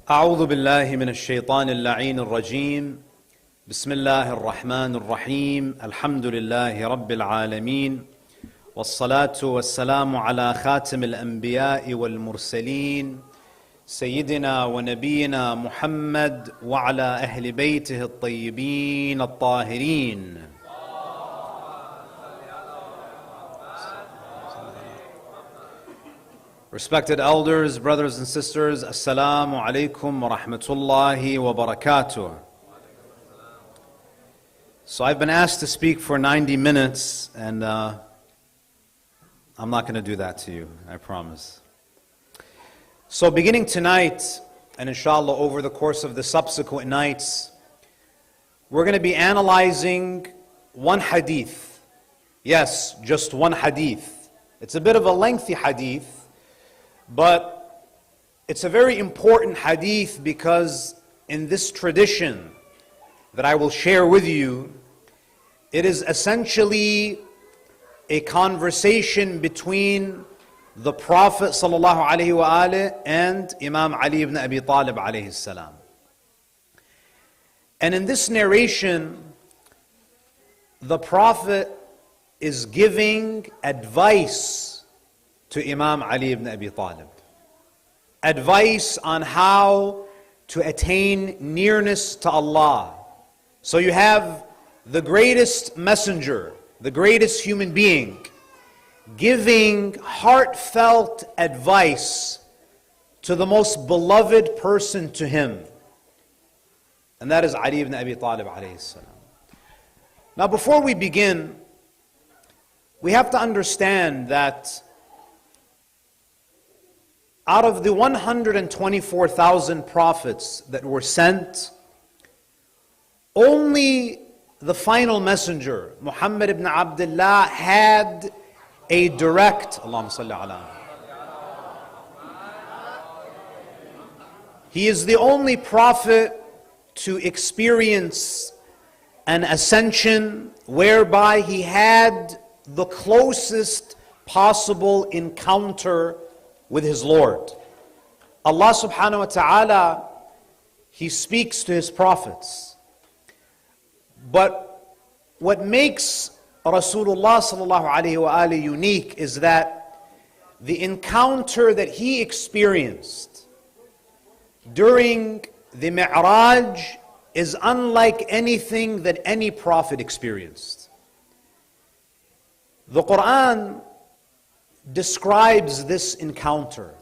أعوذ بالله من الشيطان اللعين الرجيم. بسم الله الرحمن الرحيم. الحمد لله رب العالمين، والصلاة والسلام على خاتم الأنبياء والمرسلين سيدنا ونبينا محمد وعلى أهل بيته الطيبين الطاهرين. Respected elders, brothers and sisters, Assalamu alaikum wa rahmatullahi wa barakatuh. So I've been asked to speak for 90 minutes, and I'm not going to do that to you, I promise. So beginning tonight, and inshallah over the course of the subsequent nights, we're going to be analyzing one hadith. Yes, just one hadith. It's a bit of a lengthy hadith, but it's a very important hadith because in this tradition that I will share with you, it is essentially a conversation between the Prophet ﷺ and Imam Ali ibn Abi Talib alayhi salam. And in this narration, the Prophet is giving advice to Imam Ali ibn Abi Talib. Advice on how to attain nearness to Allah. So you have the greatest messenger, the greatest human being, giving heartfelt advice to the most beloved person to him. And that is Ali ibn Abi Talib alayhi salam. Now before we begin, we have to understand that out of the 124,000 prophets that were sent, only the final messenger, Muhammad ibn Abdullah, had a direct, Allahumma salli ala. He is the only prophet to experience an ascension whereby he had the closest possible encounter with his Lord. Allah subhanahu wa ta'ala, He speaks to His prophets. But what makes Rasulullah sallallahu alayhi wa alihi unique is that the encounter that he experienced during the Mi'raj is unlike anything that any prophet experienced. The Quran describes this encounter.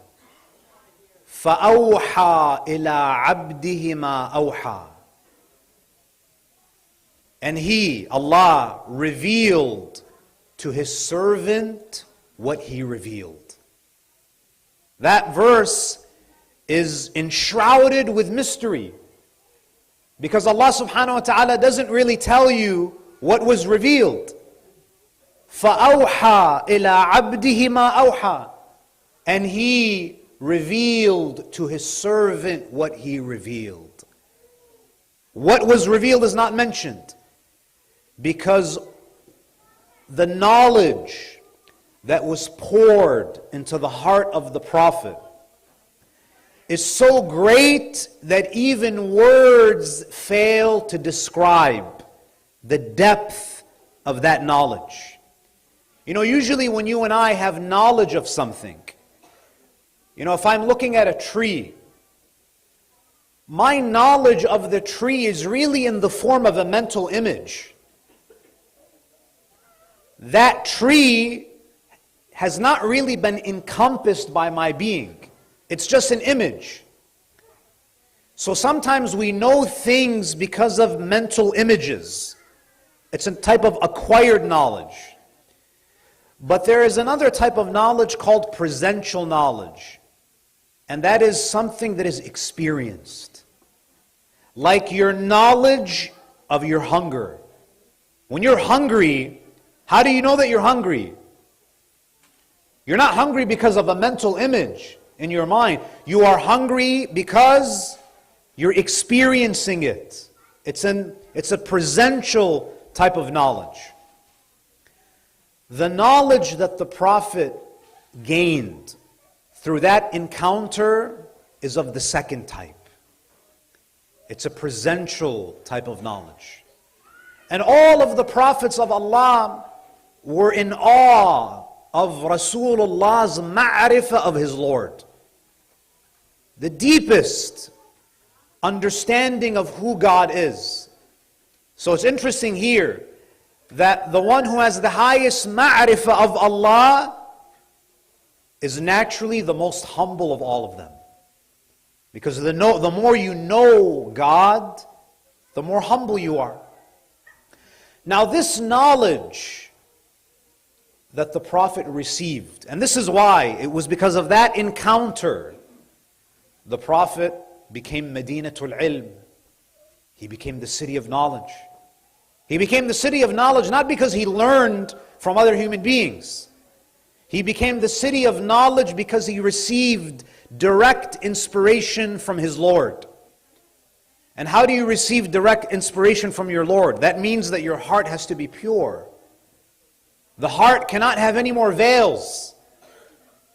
فَأَوْحَى إِلَىٰ عَبْدِهِ مَا أَوْحَى. And He, Allah, revealed to His servant what He revealed. That verse is enshrouded with mystery, because Allah subhanahu wa ta'ala doesn't really tell you what was revealed. فَأَوْحَى إِلَىٰ عَبْدِهِ مَا أَوْحَى. And He revealed to His servant what He revealed. What was revealed is not mentioned, because the knowledge that was poured into the heart of the Prophet is so great that even words fail to describe the depth of that knowledge. You know, usually when you and I have knowledge of something, you know, if I'm looking at a tree, my knowledge of the tree is really in the form of a mental image. That tree has not really been encompassed by my being. It's just an image. So sometimes we know things because of mental images. It's a type of acquired knowledge. But there is another type of knowledge called presential knowledge. And that is something that is experienced. Like your knowledge of your hunger. When you're hungry, how do you know that you're hungry? You're not hungry because of a mental image in your mind. You are hungry because you're experiencing it. It's a presential type of knowledge. The knowledge that the Prophet gained through that encounter is of the second type. It's a presential type of knowledge. And all of the prophets of Allah were in awe of Rasulullah's ma'rifah of his Lord. The deepest understanding of who God is. So it's interesting here that the one who has the highest ma'rifah of Allah is naturally the most humble of all of them. Because the more you know God, the more humble you are. Now this knowledge that the Prophet received, and this is why, it was because of that encounter, the Prophet became Madinatul Ilm. He became the city of knowledge. He became the city of knowledge not because he learned from other human beings. He became the city of knowledge because he received direct inspiration from his Lord. And how do you receive direct inspiration from your Lord? That means that your heart has to be pure. The heart cannot have any more veils.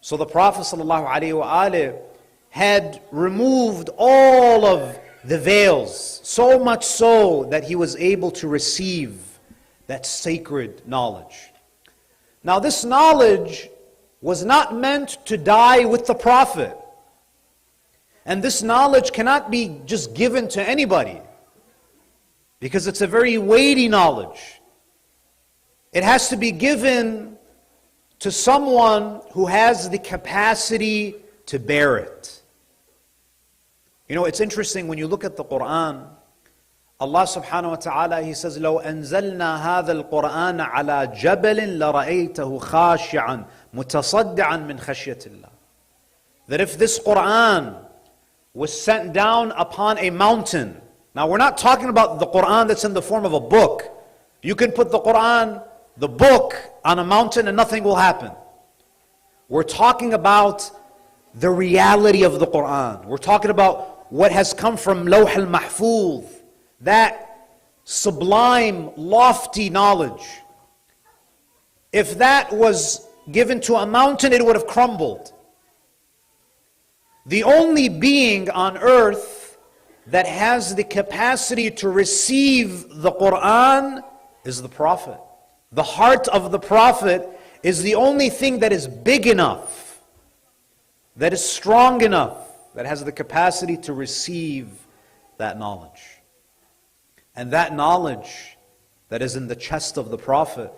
So the Prophet ﷺ had removed all of the veils, so much so that he was able to receive that sacred knowledge. Now this knowledge was not meant to die with the Prophet. And this knowledge cannot be just given to anybody, because it's a very weighty knowledge. It has to be given to someone who has the capacity to bear it. You know, it's interesting when you look at the Quran, Allah subhanahu wa ta'ala, He says, لَوْ أَنزَلْنَا هَذَا الْقُرْآنَ عَلَى جَبَلٍ لَرَأَيْتَهُ خَاشِعًا مُتَصَدِّعًا مِنْ خَشْيَةِ اللَّهِ. That if this Quran was sent down upon a mountain, now we're not talking about the Quran that's in the form of a book. You can put the Quran, the book, on a mountain and nothing will happen. We're talking about the reality of the Quran. We're talking about what has come from Lawh al-Mahfuz, that sublime, lofty knowledge. If that was given to a mountain, it would have crumbled. The only being on earth that has the capacity to receive the Quran is the Prophet. The heart of the Prophet is the only thing that is big enough, that is strong enough, that has the capacity to receive that knowledge. And that knowledge that is in the chest of the Prophet,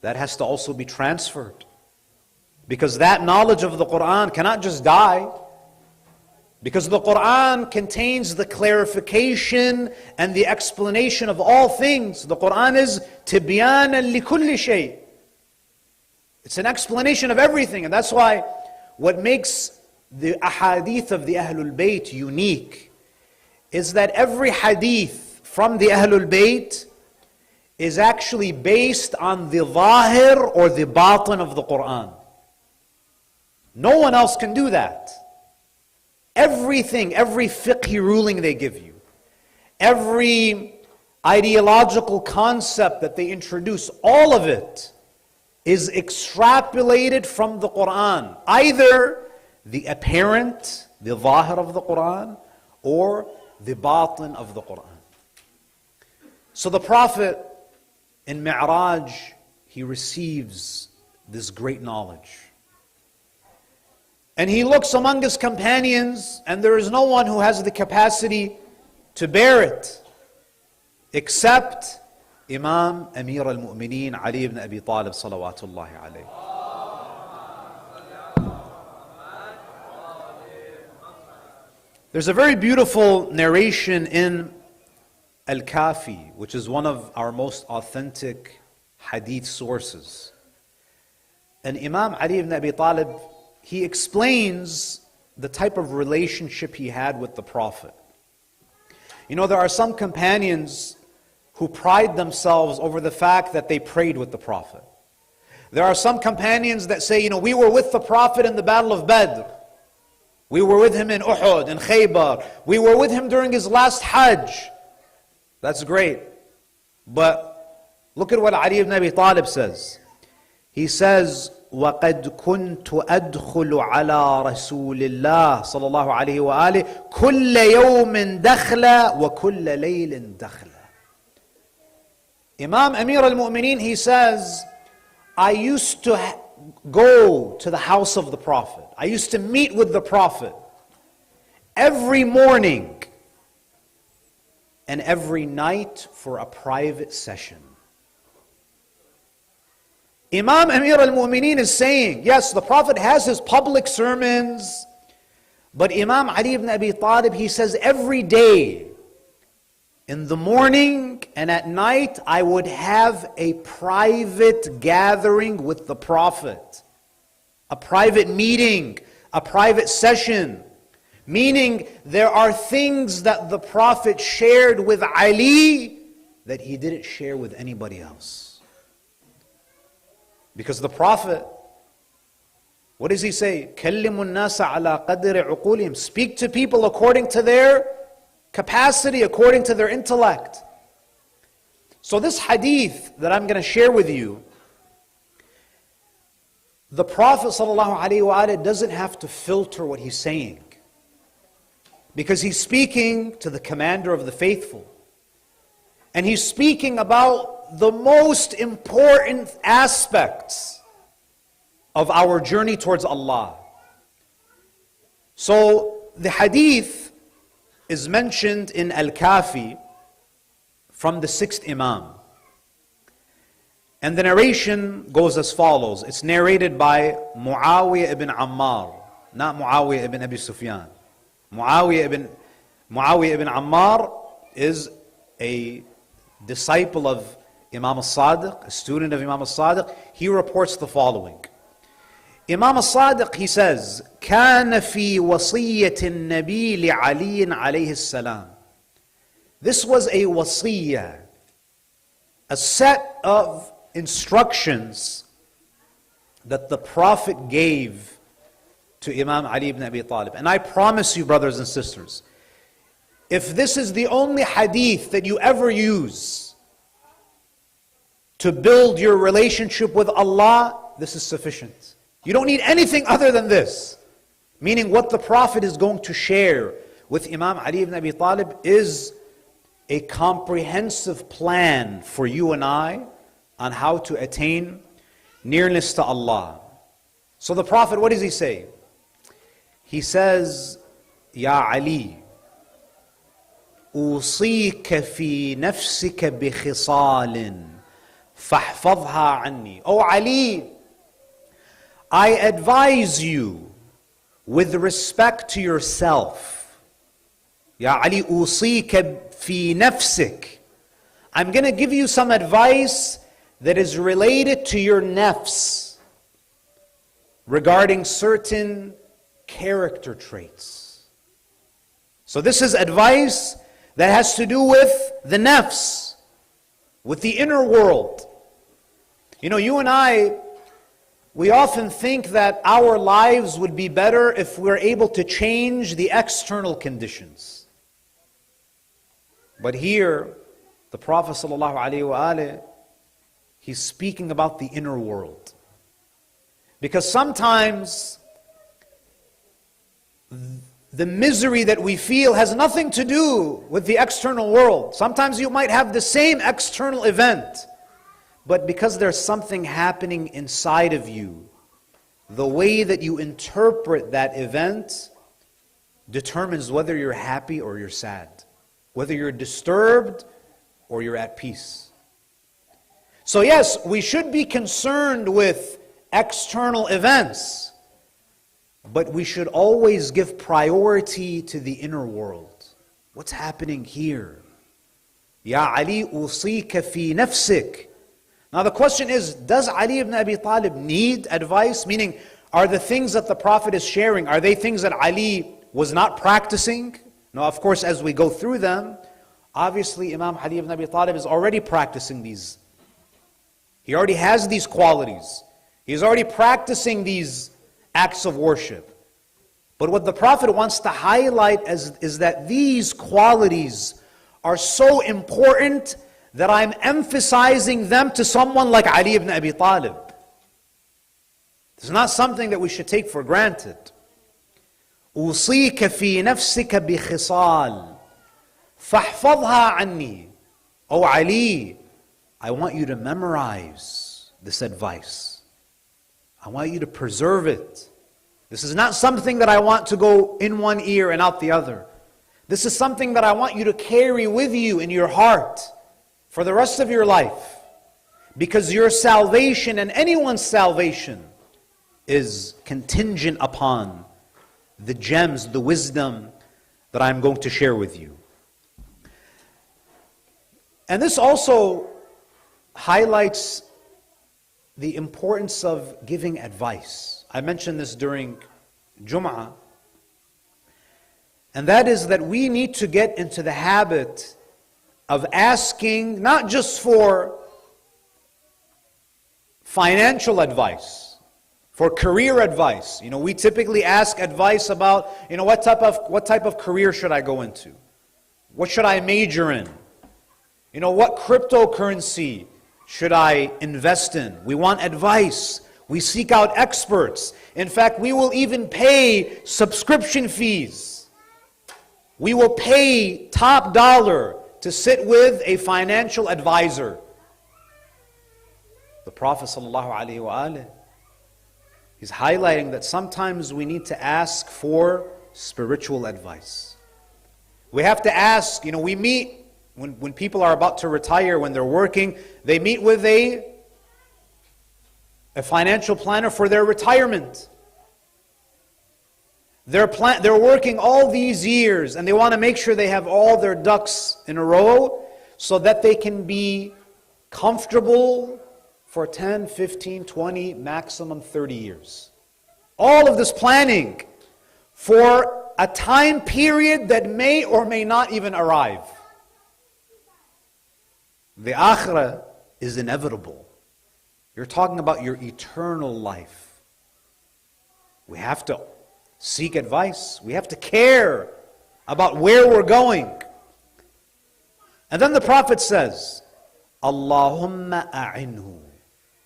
that has to also be transferred. Because that knowledge of the Quran cannot just die. Because the Quran contains the clarification and the explanation of all things. The Quran is تِبْيَانًا لِكُلِّ شَيْءٍ. It's an explanation of everything. And that's why what makes the ahadith of the Ahlul Bayt unique is that every hadith from the Ahlul Bayt is actually based on the zahir or the batin of the Quran. No one else can do that. Everything, every fiqhi ruling they give you, every ideological concept that they introduce, all of it is extrapolated from the Quran. Either the apparent, the zahir of the Quran, or the batin of the Quran. So the Prophet in Mi'raj, he receives this great knowledge. And he looks among his companions, and there is no one who has the capacity to bear it, except Imam Amir al-Mu'mineen Ali ibn Abi Talib salawatullahi alayhi. There's a very beautiful narration in Al-Kafi, which is one of our most authentic hadith sources. And Imam Ali ibn Abi Talib, he explains the type of relationship he had with the Prophet. You know, there are some companions who pride themselves over the fact that they prayed with the Prophet. There are some companions that say, you know, we were with the Prophet in the Battle of Badr. We were with him in Uhud, in Khaybar. We were with him during his last Hajj. That's great. But look at what Ali ibn Abi Talib says. He says, وَقَدْ كُنْتُ أَدْخُلُ عَلَى رَسُولِ اللَّهِ صلى الله عليه وآله كُلَّ يَوْمٍ دَخْلَ وَكُلَّ لَيْلٍ دَخْلَ. Imam Amir al-Mu'mineen, he says, I used to go to the house of the Prophet. I used to meet with the Prophet every morning and every night for a private session. Imam Amir al-Mu'mineen is saying, yes, the Prophet has his public sermons, but Imam Ali ibn Abi Talib, he says, every day, in the morning and at night, I would have a private gathering with the Prophet. A private meeting, a private session. Meaning, there are things that the Prophet shared with Ali that he didn't share with anybody else. Because the Prophet, what does he say? كَلِّمُ النَّاسَ عَلَى قَدْرِ عُقُولِهِمْ. Speak to people according to their capacity, according to their intellect. So this hadith that I'm going to share with you, the Prophet ﷺ doesn't have to filter what he's saying, because he's speaking to the commander of the faithful. And he's speaking about the most important aspects of our journey towards Allah. So the hadith is mentioned in Al-Kafi from the 6th Imam. And the narration goes as follows. It's narrated by Muawiyah ibn Ammar, not Muawiyah ibn Abi Sufyan. Muawiyah ibn Ammar is a disciple of Imam al-Sadiq, a student of Imam al-Sadiq. He reports the following. Imam al-Sadiq, he says, كان في وصية النبي لعلي عليه السلام. This was a wasiyah, a set of instructions that the Prophet gave to Imam Ali ibn Abi Talib. And I promise you, brothers and sisters, if this is the only hadith that you ever use to build your relationship with Allah, this is sufficient. You don't need anything other than this. Meaning what the Prophet is going to share with Imam Ali ibn Abi Talib is a comprehensive plan for you and I on how to attain nearness to Allah. So the Prophet, what does he say? He says, Ya Ali, أوصيك في نفسك بخصال فاحفظها عني. Oh Ali, I advise you with respect to yourself. Ya Ali, أوصيك في نفسك. I'm going to give you some advice that is related to your nafs regarding certain character traits. So this is advice that has to do with the nafs, with the inner world. You know, you and I, we often think that our lives would be better if we're able to change the external conditions. But here, the Prophet ﷺ, he's speaking about the inner world. Because sometimes the misery that we feel has nothing to do with the external world. Sometimes you might have the same external event, but because there's something happening inside of you, the way that you interpret that event determines whether you're happy or you're sad, whether you're disturbed or you're at peace. So yes, we should be concerned with external events, but we should always give priority to the inner world. What's happening here? Ya Ali, usika fi nafsik. Now the question is, does Ali ibn Abi Talib need advice? Meaning, are the things that the Prophet is sharing, are they things that Ali was not practicing? No, of course, as we go through them, obviously Imam Ali ibn Abi Talib is already practicing these. He already has these qualities. He's already practicing these acts of worship. But what the Prophet wants to highlight is that these qualities are so important that I'm emphasizing them to someone like Ali ibn Abi Talib. This is not something that we should take for granted. أوصيك في نفسك بخصال فاحفظها عني. Oh Ali, I want you to memorize this advice. I want you to preserve it. This is not something that I want to go in one ear and out the other. This is something that I want you to carry with you in your heart for the rest of your life. Because your salvation and anyone's salvation is contingent upon the gems, the wisdom that I'm going to share with you. And this also highlights the importance of giving advice. I mentioned this during Jum'ah. And that is that we need to get into the habit of asking not just for financial advice, for career advice. We typically ask advice about, what type of career should I go into? What should I major in? What cryptocurrency should I invest in? We want advice. We seek out experts. In fact, we will even pay subscription fees. We will pay top dollar to sit with a financial advisor. The Prophet ﷺ, he's highlighting that sometimes we need to ask for spiritual advice. We have to ask, we meet, when people are about to retire, when they're working, they meet with a financial planner for their retirement. They're working all these years and they want to make sure they have all their ducks in a row so that they can be comfortable for 10, 15, 20, maximum 30 years. All of this planning for a time period that may or may not even arrive. The akhirah is inevitable. You're talking about your eternal life. We have to seek advice. We have to care about where we're going. And then the Prophet says, Allahumma a'inhu.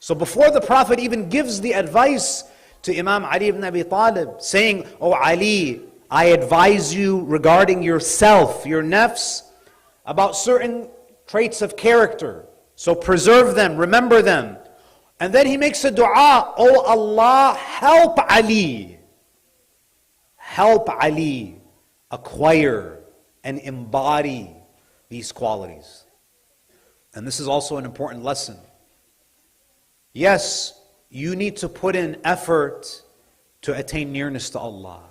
So before the Prophet even gives the advice to Imam Ali ibn Abi Talib, saying, "Oh Ali, I advise you regarding yourself, your nafs, about certain traits of character. So preserve them, remember them." And then he makes a dua, "Oh Allah, help Ali. Help Ali acquire and embody these qualities." And this is also an important lesson. Yes, you need to put in effort to attain nearness to Allah.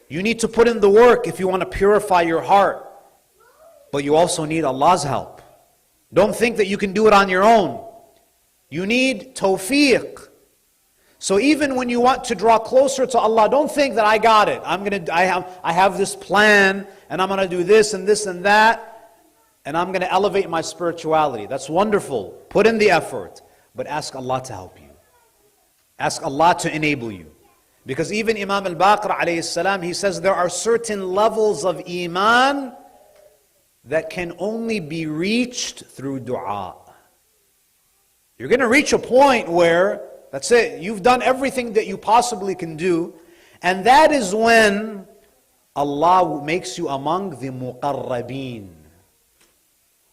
You need to put in the work if you want to purify your heart. But you also need Allah's help. Don't think that you can do it on your own. You need tawfiq. So even when you want to draw closer to Allah, don't think that I got it. I have this plan and I'm going to do this and this and that and I'm going to elevate my spirituality. That's wonderful. Put in the effort. But ask Allah to help you. Ask Allah to enable you. Because even Imam al-Baqir alayhi salam, he says there are certain levels of iman that can only be reached through dua. You're going to reach a point where, that's it, you've done everything that you possibly can do. And that is when Allah makes you among the muqarrabeen.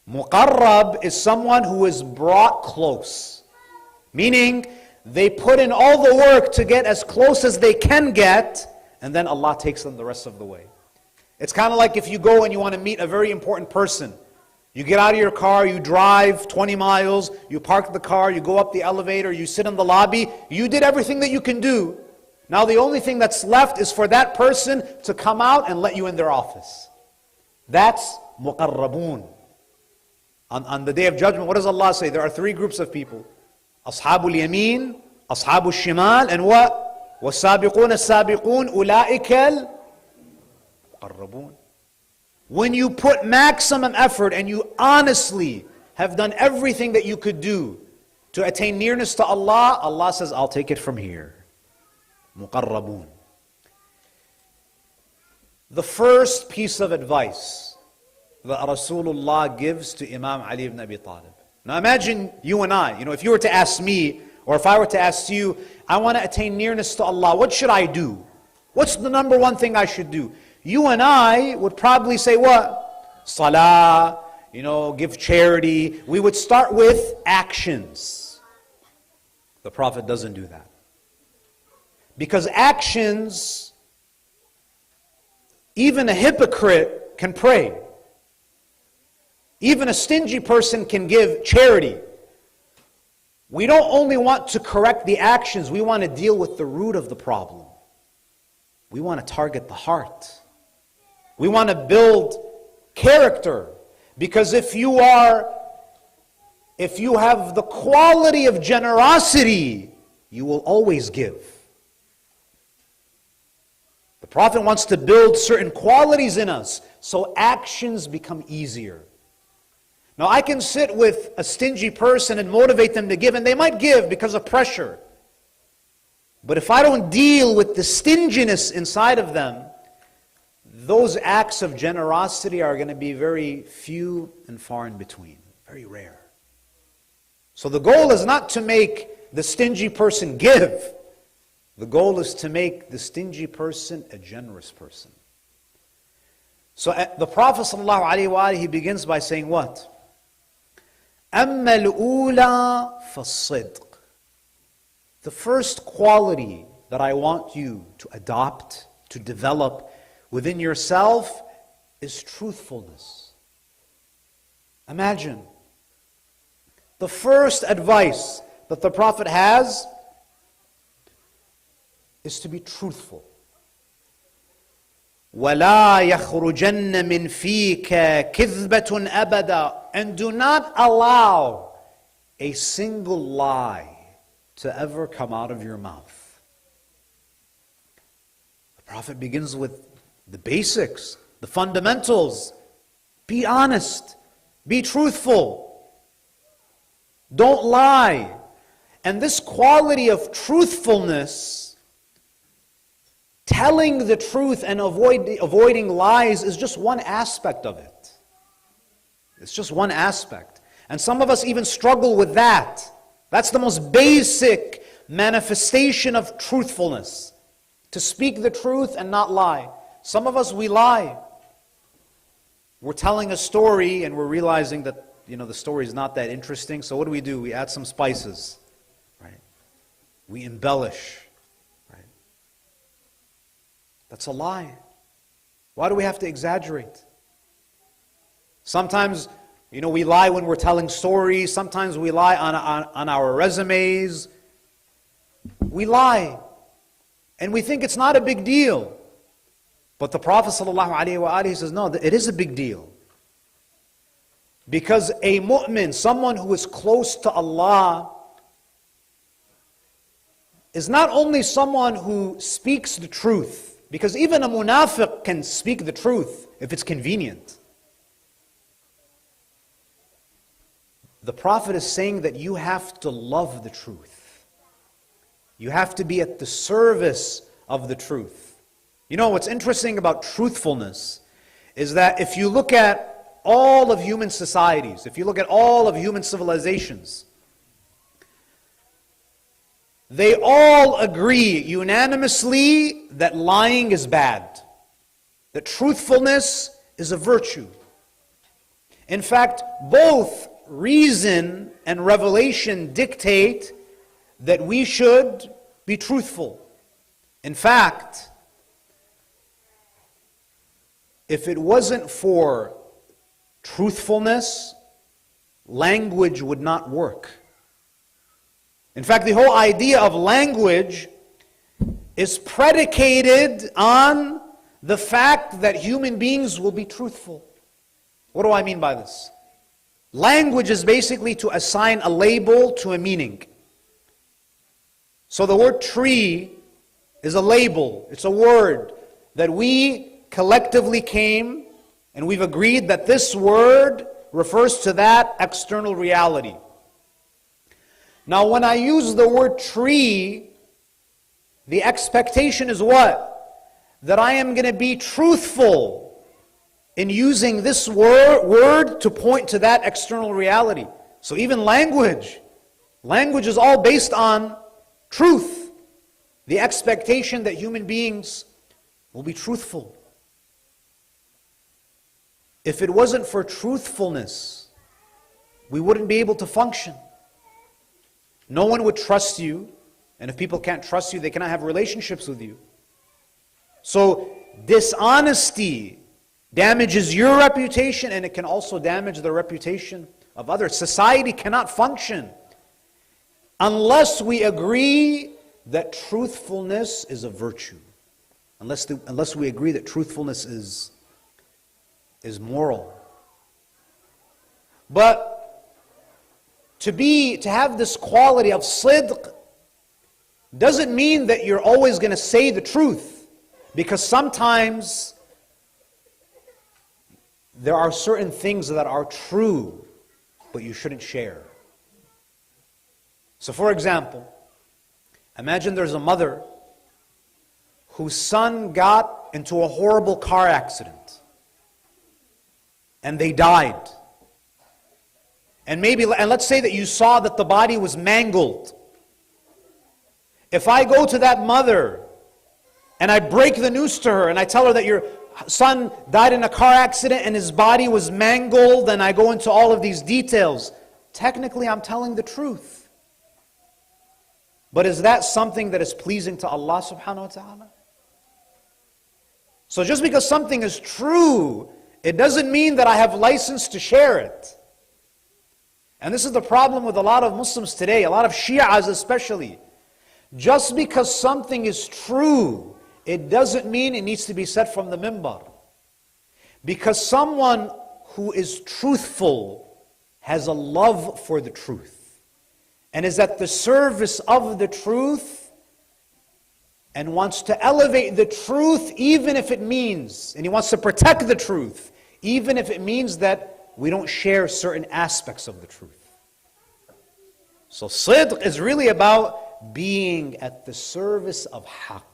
Muqarrab is someone who is brought close. Meaning, they put in all the work to get as close as they can get, and then Allah takes them the rest of the way. It's kind of like if you go and you want to meet a very important person. You get out of your car, you drive 20 miles, you park the car, you go up the elevator, you sit in the lobby. You did everything that you can do. Now the only thing that's left is for that person to come out and let you in their office. That's muqarrabun. On the Day of Judgment, what does Allah say? There are three groups of people. Ashabul Yameen, Ashabul Shimal, and what? وَالسَّابِقُونَ السَّابِقُونَ أُولَٰئِكَ الْمُقَرَّبُونَ. When you put maximum effort and you honestly have done everything that you could do to attain nearness to Allah, Allah says, I'll take it from here. Muqarrabun. The first piece of advice that Rasulullah gives to Imam Ali ibn Abi Talib. Now imagine you and I, if you were to ask me, Or if I were to ask you, I want to attain nearness to Allah, what should I do? What's the number one thing I should do? You and I would probably say what? Salah, give charity. We would start with actions. The Prophet doesn't do that. Because actions, even a hypocrite can pray. Even a stingy person can give charity. We don't only want to correct the actions, we want to deal with the root of the problem. We want to target the heart. We want to build character. Because if you have the quality of generosity, you will always give. The Prophet wants to build certain qualities in us so actions become easier. Now I can sit with a stingy person and motivate them to give, and they might give because of pressure. But if I don't deal with the stinginess inside of them, those acts of generosity are going to be very few and far in between, very rare. So the goal is not to make the stingy person give. The goal is to make the stingy person a generous person. So the Prophet ﷺ, he begins by saying what? أَمَّا الْأُولَى فَالصِّدْقِ. The first quality that I want you to adopt, to develop within yourself is truthfulness. Imagine, the first advice that the Prophet has is to be truthful. وَلَا يَخْرُجَنَّ مِنْ فِيكَ كِذْبَةٌ أَبَدًا. And do not allow a single lie to ever come out of your mouth. The Prophet begins with the basics, the fundamentals. Be honest, be truthful, don't lie. And this quality of truthfulness, telling the truth and avoiding lies, is just one aspect of it. It's just one aspect. And some of us even struggle with that. That's the most basic manifestation of truthfulness. To speak the truth and not lie. Some of us, we lie. We're telling a story and we're realizing that, the story is not that interesting. So what do? We add some spices. Right? We embellish. Right? That's a lie. Why do we have to exaggerate? Sometimes, we lie when we're telling stories. Sometimes we lie on our resumes. We lie. And we think it's not a big deal. But the Prophet ﷺ says, no, it is a big deal. Because a mu'min, someone who is close to Allah, is not only someone who speaks the truth, because even a munafiq can speak the truth if it's convenient. The Prophet is saying that you have to love the truth. You have to be at the service of the truth. What's interesting about truthfulness is that if you look at all of human societies, if you look at all of human civilizations, they all agree unanimously that lying is bad, that truthfulness is a virtue. In fact, both reason and revelation dictate that we should be truthful. In fact, if it wasn't for truthfulness, language would not work. In fact, the whole idea of language is predicated on the fact that human beings will be truthful. What do I mean by this? Language is basically to assign a label to a meaning. So the word tree is a label. It's a word that we collectively came and we've agreed that this word refers to that external reality. Now when I use the word tree, the expectation is what? That I am going to be truthful in using this word to point to that external reality. So even language Language is all based on truth. The expectation that human beings will be truthful. If it wasn't for truthfulness, we wouldn't be able to function. No one would trust you, and if people can't trust you, they cannot have relationships with you. So dishonesty damages your reputation, and it can also damage the reputation of others. Society cannot function unless we agree that truthfulness is a virtue. Unless we agree that truthfulness is moral. But to have this quality of sidq doesn't mean that you're always going to say the truth, because sometimes there are certain things that are true, but you shouldn't share. So for example, imagine there's a mother whose son got into a horrible car accident and they died. And let's say that you saw that the body was mangled. If I go to that mother and I break the news to her and I tell her that your son died in a car accident and his body was mangled, and I go into all of these details, technically I'm telling the truth. But is that something that is pleasing to Allah subhanahu wa ta'ala? So just because something is true, it doesn't mean that I have license to share it. And this is the problem with a lot of Muslims today, a lot of Shias especially. Just because something is true, it doesn't mean it needs to be said from the minbar. Because someone who is truthful has a love for the truth and is at the service of the truth and wants to elevate the truth even if it means, and he wants to protect the truth, even if it means that we don't share certain aspects of the truth. So sidq is really about being at the service of haqq.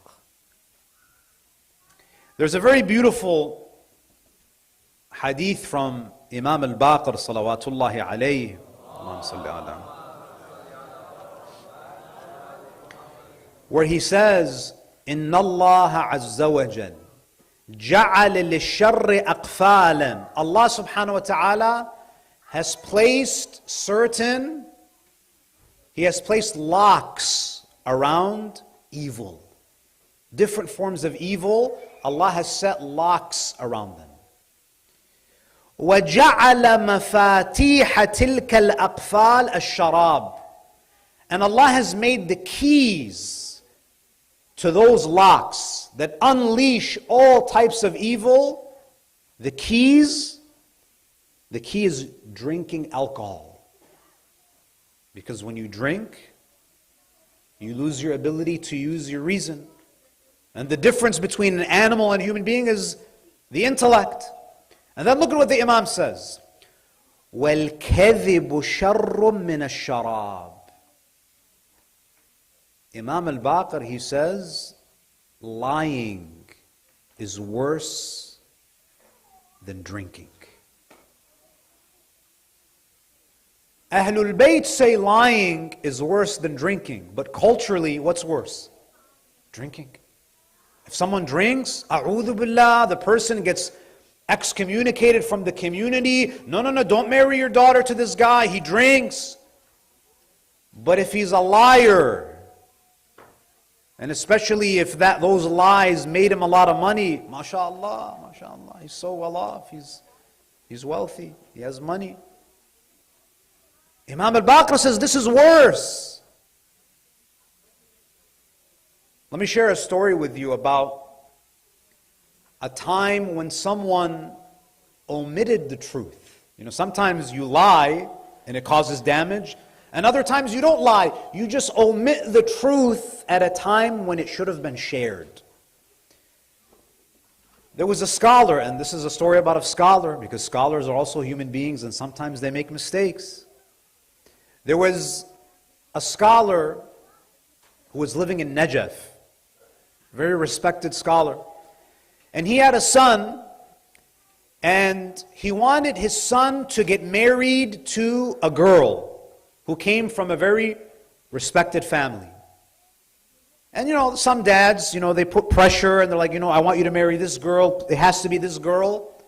There's a very beautiful hadith from Imam al-Baqir salawatullahi alayhi. Allahumma salli ala. Where he says, Inna Allah azza wa jal ja'al lil-sharri aqfalan. Allah subhanahu wa ta'ala has placed locks around evil. Different forms of evil, Allah has set locks around them. وَجَعَلَ مَفَاتِيحَ تِلْكَ الْأَقْفَالِ الشَّرَابِ. And Allah has made the keys to those locks that unleash all types of evil. The key is drinking alcohol. Because when you drink, you lose your ability to use your reason. And the difference between an animal and a human being is the intellect. And then look at what the Imam says. وَالْكَذِبُ شَرٌّ مِّنَ الشَّرَابِ. Imam al-Baqir, he says, lying is worse than drinking. Ahlul Bayt say lying is worse than drinking. But culturally, what's worse? Drinking. If someone drinks, a'udhu billah, the person gets excommunicated from the community. No, don't marry your daughter to this guy, he drinks. But if he's a liar, and especially if those lies made him a lot of money, mashallah, he's so well off, he's wealthy, he has money. Imam al-Baqir says this is worse. Let me share a story with you about a time when someone omitted the truth. Sometimes you lie and it causes damage, and other times you don't lie. You just omit the truth at a time when it should have been shared. There was a scholar, and this is a story about a scholar, because scholars are also human beings and sometimes they make mistakes. There was a scholar who was living in Najaf, very respected scholar. And he had a son, and he wanted his son to get married to a girl who came from a very respected family. And some dads, they put pressure and they're like, I want you to marry this girl. It has to be this girl.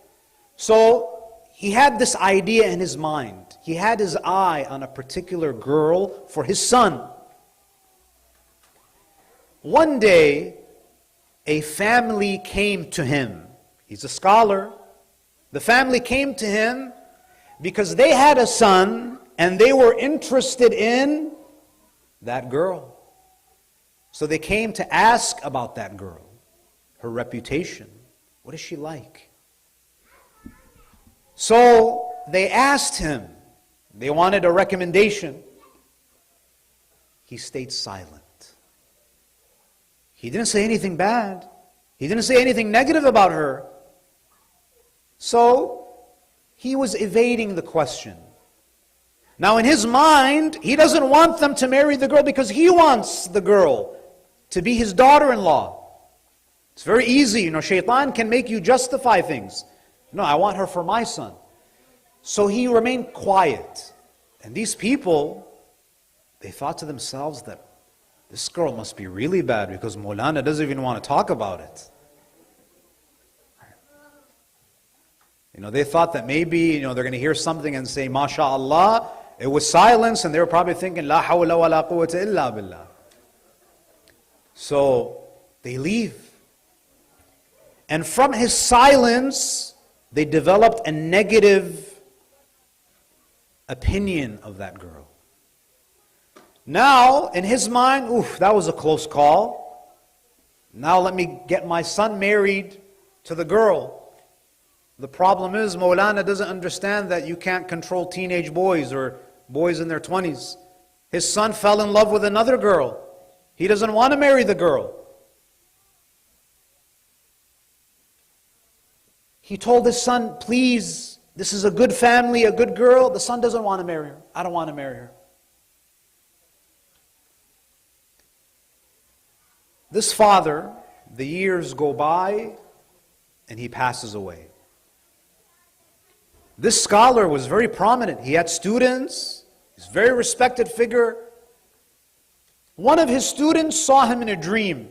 So he had this idea in his mind. He had his eye on a particular girl for his son. One day, a family came to him. He's a scholar. The family came to him because they had a son and they were interested in that girl. So they came to ask about that girl, her reputation. What is she like? So they asked him. They wanted a recommendation. He stayed silent. He didn't say anything bad. He didn't say anything negative about her. So he was evading the question. Now in his mind, he doesn't want them to marry the girl because he wants the girl to be his daughter-in-law. It's very easy, shaitan can make you justify things. No, I want her for my son. So he remained quiet. And these people, they thought to themselves that this girl must be really bad because Maulana doesn't even want to talk about it. They thought that maybe, they're going to hear something and say, MashaAllah. It was silence and they were probably thinking, La hawla wa la quwwata illa billah. So they leave. And from his silence, they developed a negative opinion of that girl. Now, in his mind, that was a close call. Now let me get my son married to the girl. The problem is, Maulana doesn't understand that you can't control teenage boys or boys in their 20s. His son fell in love with another girl. He doesn't want to marry the girl. He told his son, please, this is a good family, a good girl. The son doesn't want to marry her. I don't want to marry her. This father, the years go by and he passes away. This scholar was very prominent. He had students. He's a very respected figure. One of his students saw him in a dream.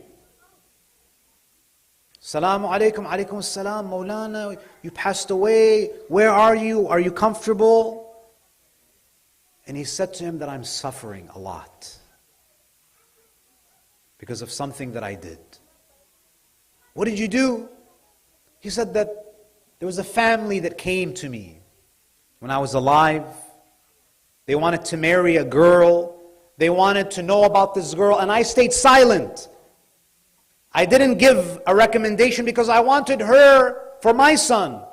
Salaamu alaykum, alaykum as-salam, Maulana, you passed away. Where are you? Are you comfortable? And he said to him that I'm suffering a lot because of something that I did. What did you do? He said that there was a family that came to me when I was alive. They wanted to marry a girl. They wanted to know about this girl, and I stayed silent. I didn't give a recommendation because I wanted her for my son.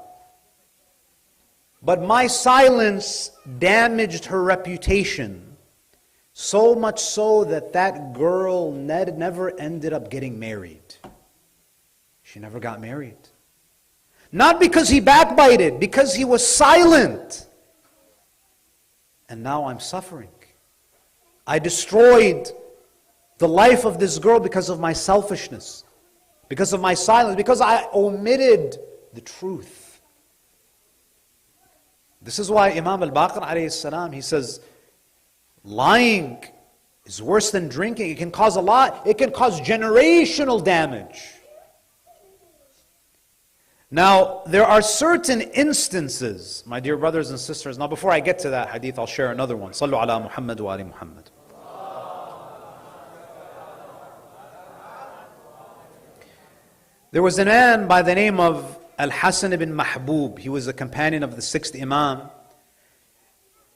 But my silence damaged her reputation, so much so that that girl never ended up getting married. She never got married. Not because he backbited, because he was silent. And now I'm suffering. I destroyed the life of this girl because of my selfishness, because of my silence, because I omitted the truth. This is why Imam al-Baqir alayhi salam, he says, lying is worse than drinking. It can cause a lot, it can cause generational damage. Now, there are certain instances, my dear brothers and sisters. Now, before I get to that hadith, I'll share another one. Sallu ala Muhammad wa ali Muhammad. There was a man by the name of Al-Hasan ibn Mahbub. He was a companion of the 6th Imam.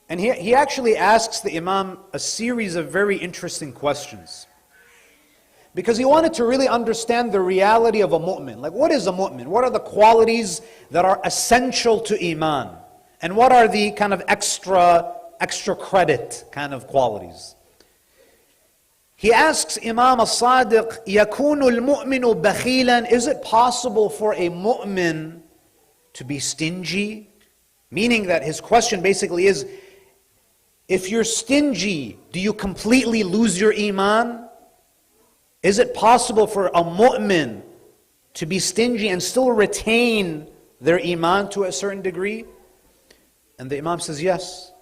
And he actually asks the Imam a series of very interesting questions. Because he wanted to really understand the reality of a mu'min. Like, what is a mu'min? What are the qualities that are essential to Iman? And what are the kind of extra credit kind of qualities? He asks Imam al-Sadiq, يَكُونُ الْمُؤْمِنُ بَخِيلًا. Is it possible for a mu'min to be stingy? Meaning that his question basically is, if you're stingy, do you completely lose your Iman? Is it possible for a mu'min to be stingy and still retain their Iman to a certain degree? And the Imam says, yes.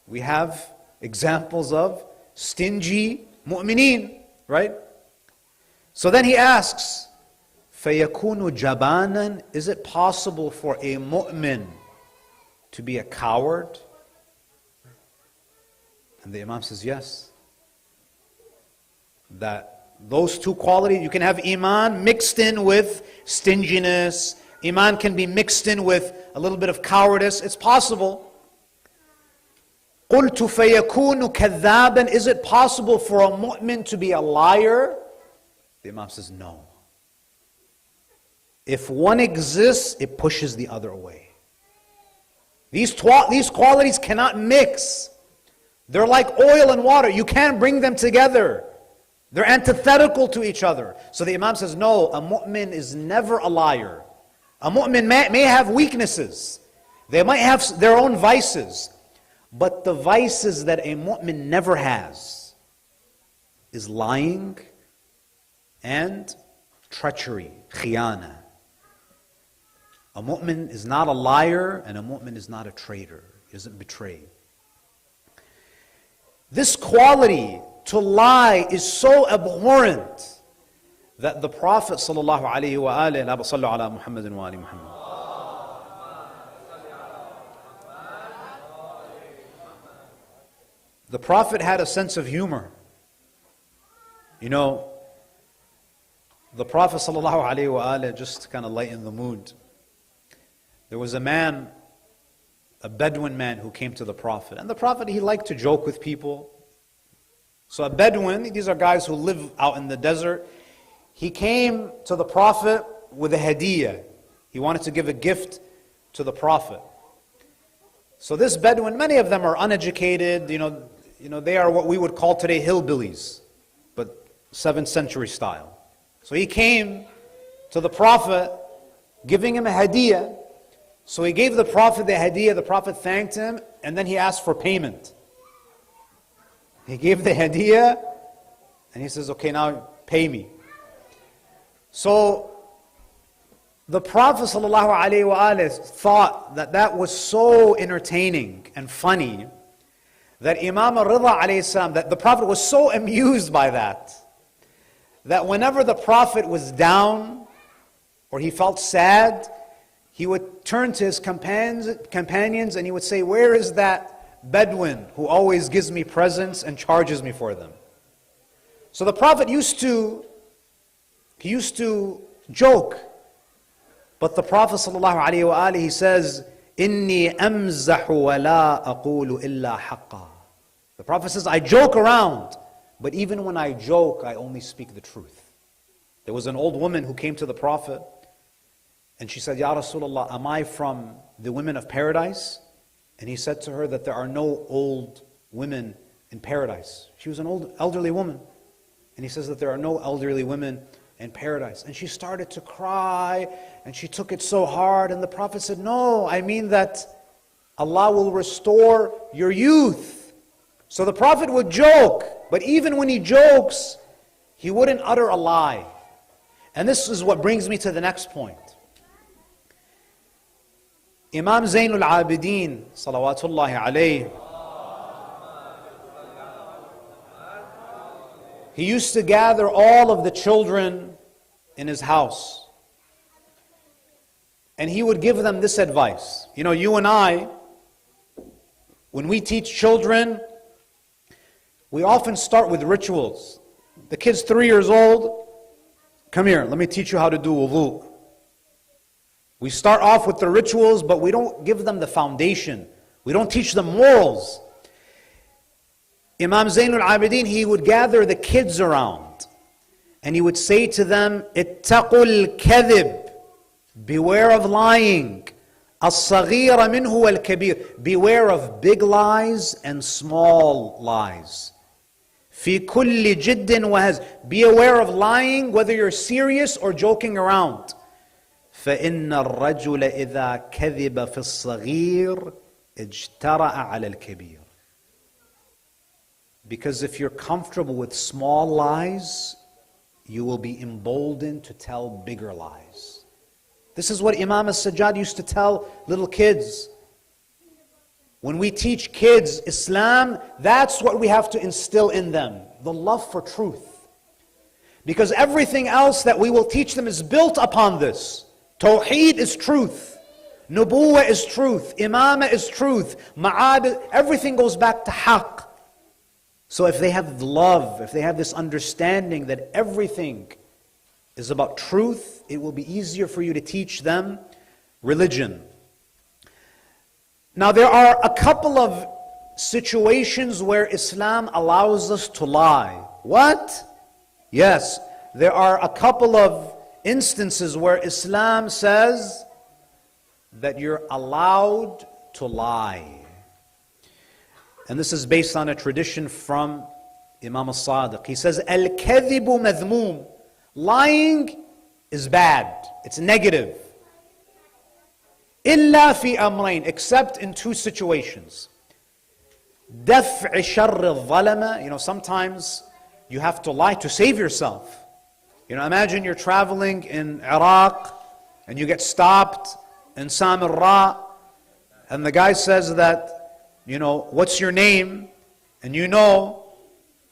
We have examples of stingy mu'mineen, right? So then he asks, فَيَكُونُ جَبَانًا, is it possible for a mu'min to be a coward? And the Imam says, yes. That those two qualities, you can have iman mixed in with stinginess. Iman can be mixed in with a little bit of cowardice. It's possible. قُلْتُ فَيَكُونُ كَذَّابًا, is it possible for a mu'min to be a liar? The Imam says, no. If one exists, it pushes the other away. These qualities cannot mix. They're like oil and water. You can't bring them together. They're antithetical to each other. So the Imam says, no, a mu'min is never a liar. A mu'min may have weaknesses. They might have their own vices. But the vices that a mu'min never has is lying and treachery, khiyana. A mu'min is not a liar and a mu'min is not a traitor. He doesn't betray. This quality, to lie, is so abhorrent that the Prophet sallallahu alaihi wasallam, the Prophet had a sense of humor. You know, the Prophet sallallahu alaihi wasallam, just to kind of lighten the mood, there was a man, a Bedouin man who came to the Prophet. And the Prophet, he liked to joke with people. So a Bedouin, these are guys who live out in the desert. He came to the Prophet with a hadiyah. He wanted to give a gift to the Prophet. So this Bedouin, many of them are uneducated. You know, they are what we would call today hillbillies, but 7th century style. So he came to the Prophet, giving him a hadiyah. So he gave the Prophet the hadiyah, the Prophet thanked him, and then he asked for payment. He gave the hadiyah, and he says, okay, now pay me. So the Prophet ﷺ thought that that was so entertaining and funny, that Imam al-Ridha ﷺ, that the Prophet was so amused by that whenever the Prophet was down, or he felt sad, he would turn to his companions and he would say, where is that Bedouin who always gives me presents and charges me for them? So the Prophet used to joke. But the Prophet ﷺ, he says, إِنِّي أَمْزَحُ وَلَا أَقُولُ إِلَّا حَقًّا. The Prophet says, I joke around, but even when I joke, I only speak the truth. There was an old woman who came to the Prophet, and she said, Ya Rasulullah, am I from the women of paradise? And he said to her that there are no old women in paradise. She was an old elderly woman. And he says that there are no elderly women in paradise. And she started to cry, and she took it so hard. And the Prophet said, no, I mean that Allah will restore your youth. So the Prophet would joke, but even when he jokes, he wouldn't utter a lie. And this is what brings me to the next point. Imam Zainul Abidin, salawatullahi alayhi, he used to gather all of the children in his house. And he would give them this advice. You know, you and I, when we teach children, we often start with rituals. The kid's 3 years old. Come here, let me teach you how to do wudu. We start off with the rituals, but we don't give them the foundation. We don't teach them morals. Imam Zainul Abidin, he would gather the kids around, and he would say to them, اتقوا الكذب, beware of lying. الصغير منه والكبير, beware of big lies and small lies. في كل جد وهز, be aware of lying, whether you're serious or joking around. فإن الرجل إذا كذب في الصغير اجترأ على الكبير. Because if you're comfortable with small lies, you will be emboldened to tell bigger lies. This is what Imam al-Sajjad used to tell little kids. When we teach kids Islam, that's what we have to instill in them, the love for truth. Because everything else that we will teach them is built upon this. Tawheed is truth. Nubuwwah is truth. Imamah is truth. Ma'ad, everything goes back to haqq. So if they have love, if they have this understanding that everything is about truth, it will be easier for you to teach them religion. Now there are a couple of situations where Islam allows us to lie. What? Yes, there are a couple of instances where Islam says that you're allowed to lie. And this is based on a tradition from Imam al-Sadiq. He says, Al-kadhibu madhmoom. Lying is bad. It's negative. إِلَّا فِي أَمْرَيْن. Except in two situations. دَفْعِ شَرِّ الظَّلَمَ. Sometimes you have to lie to save yourself. Imagine you're traveling in Iraq and you get stopped in Samarra and the guy says that, what's your name? And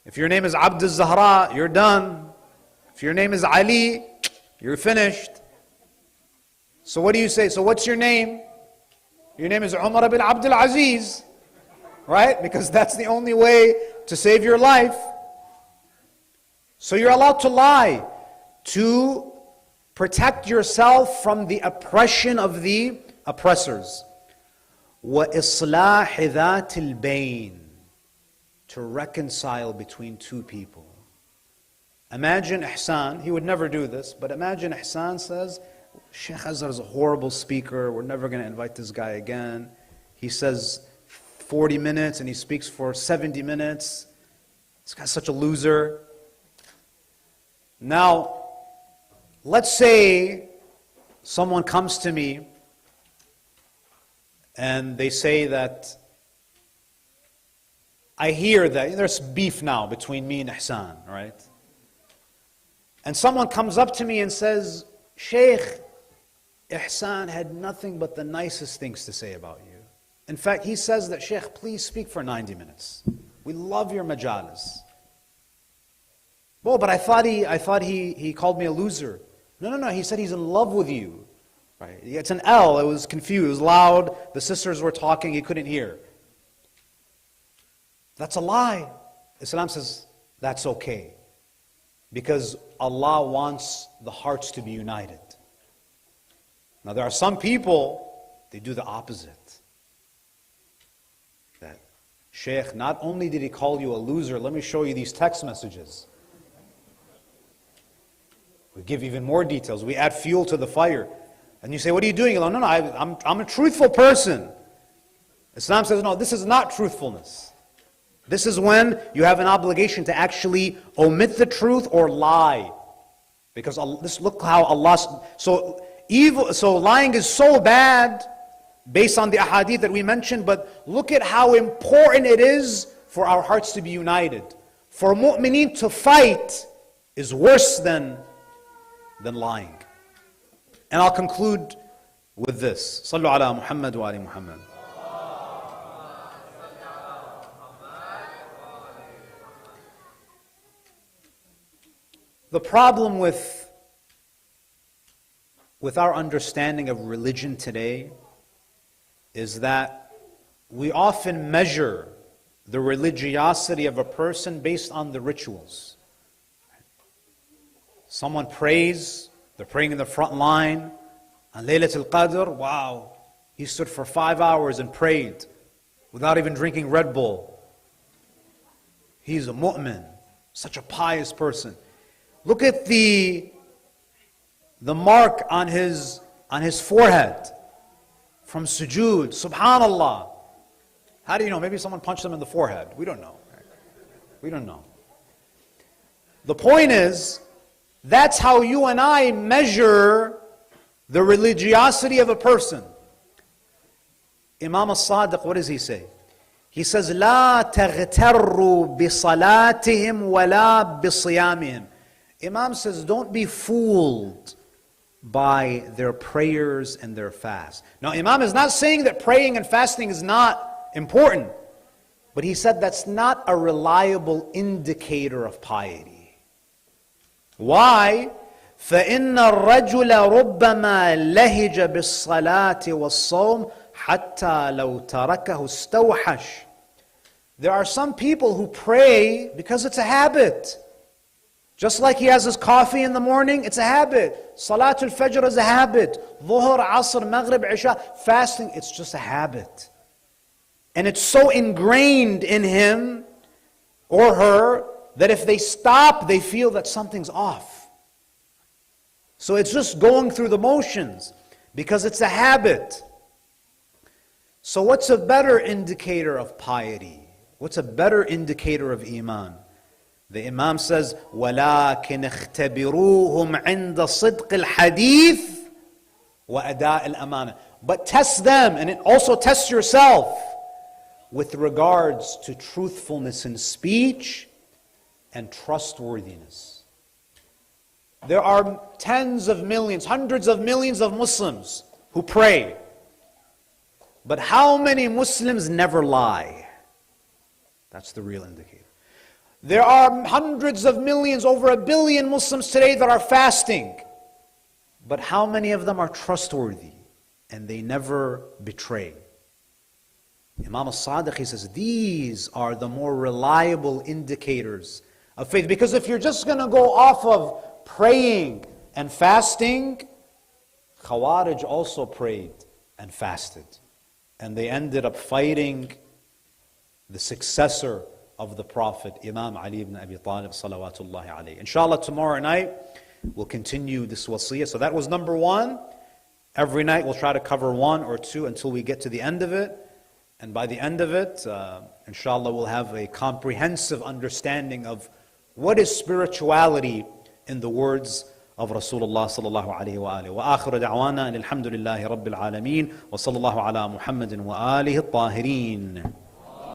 if your name is Abd al-Zahra, you're done. If your name is Ali, you're finished. So what do you say? So what's your name? Your name is Umar ibn Abdul Aziz. Right? Because that's the only way to save your life. So you're allowed to lie to protect yourself from the oppression of the oppressors. وَإِصْلَاحِ ذَاتِ الْبَيْنِ. To reconcile between two people. Imagine Ihsan, he would never do this, but imagine Ihsan says, Sheikh Azhar is a horrible speaker, we're never going to invite this guy again. He says 40 minutes and he speaks for 70 minutes. This guy's such a loser. Now, let's say someone comes to me and they say that, I hear that there's beef now between me and Ihsan, right? And someone comes up to me and says, Sheikh, Ihsan had nothing but the nicest things to say about you. In fact, he says that, Sheikh, please speak for 90 minutes. We love your majalis. Well, but I thought he called me a loser. No, he said he's in love with you. Right? It's an L, it was confused, it was loud, the sisters were talking, he couldn't hear. That's a lie. Islam says that's okay. Because Allah wants the hearts to be united. Now there are some people, they do the opposite. That, Sheikh, not only did he call you a loser, let me show you these text messages. We give even more details. We add fuel to the fire. And you say, what are you doing? No, I'm a truthful person. Islam says, no, this is not truthfulness. This is when you have an obligation to actually omit the truth or lie. Because look how Allah... So lying is so bad based on the ahadith that we mentioned, but look at how important it is for our hearts to be united. For mu'mineen to fight is worse than lying. And I'll conclude with this. Sallu ala Muhammad wa ali Muhammad. The problem with our understanding of religion today is that we often measure the religiosity of a person based on the rituals. Someone prays, they're praying in the front line, on Laylatul Qadr, wow, he stood for 5 hours and prayed without even drinking Red Bull. He's a mu'min, such a pious person. Look at the mark on his forehead from sujood. Subhanallah. How do you know? Maybe someone punched him in the forehead. We don't know. We don't know. The point is, that's how you and I measure the religiosity of a person. Imam al-Sadiq, what does he say? He says, لا تغتروا بصلاتهم ولا بصيامهم. Imam says, don't be fooled by their prayers and their fast. Now, Imam is not saying that praying and fasting is not important. But he said that's not a reliable indicator of piety. Why? فَإِنَّ الرَّجُلَ رُبَّمَا لَهِجَ بِالصَّلَاةِ وَالصَّوْمِ حَتَّى لَوْ تَرَكَهُ اسْتَوْحَشَ. There are some people who pray because it's a habit. Just like he has his coffee in the morning, it's a habit. Salatul Fajr is a habit. Dhuhr, Asr, Maghrib, Isha, fasting, it's just a habit. And it's so ingrained in him or her that if they stop, they feel that something's off. So it's just going through the motions because it's a habit. So what's a better indicator of piety? What's a better indicator of Iman? The Imam says, وَلَكِنْ اخْتَبِرُوهُمْ عِنْدَ صِدْقِ الْحَدِيثِ وَأَدَاءِ الْأَمَانَةِ. But test them, and also test yourself with regards to truthfulness in speech and trustworthiness. There are tens of millions, hundreds of millions of Muslims who pray. But how many Muslims never lie? That's the real indicator. There are hundreds of millions, over 1 billion Muslims today that are fasting. But how many of them are trustworthy and they never betray? Imam al-Sadiq, he says, these are the more reliable indicators of faith. Because if you're just going to go off of praying and fasting, Khawarij also prayed and fasted. And they ended up fighting the successor of the Prophet, Imam Ali ibn Abi Talib, salawatullahi alayhi. Inshallah, tomorrow night, we'll continue this wasiyah. So that was number 1. Every night we'll try to cover 1 or 2 until we get to the end of it. And by the end of it, inshallah, we'll have a comprehensive understanding of what is spirituality in the words of Rasulullah sallallahu alayhi wa alihi. Wa akhiru da'wana alhamdulillahi rabbil alameen wa sallallahu ala Muhammadin wa alihi at-tahirin.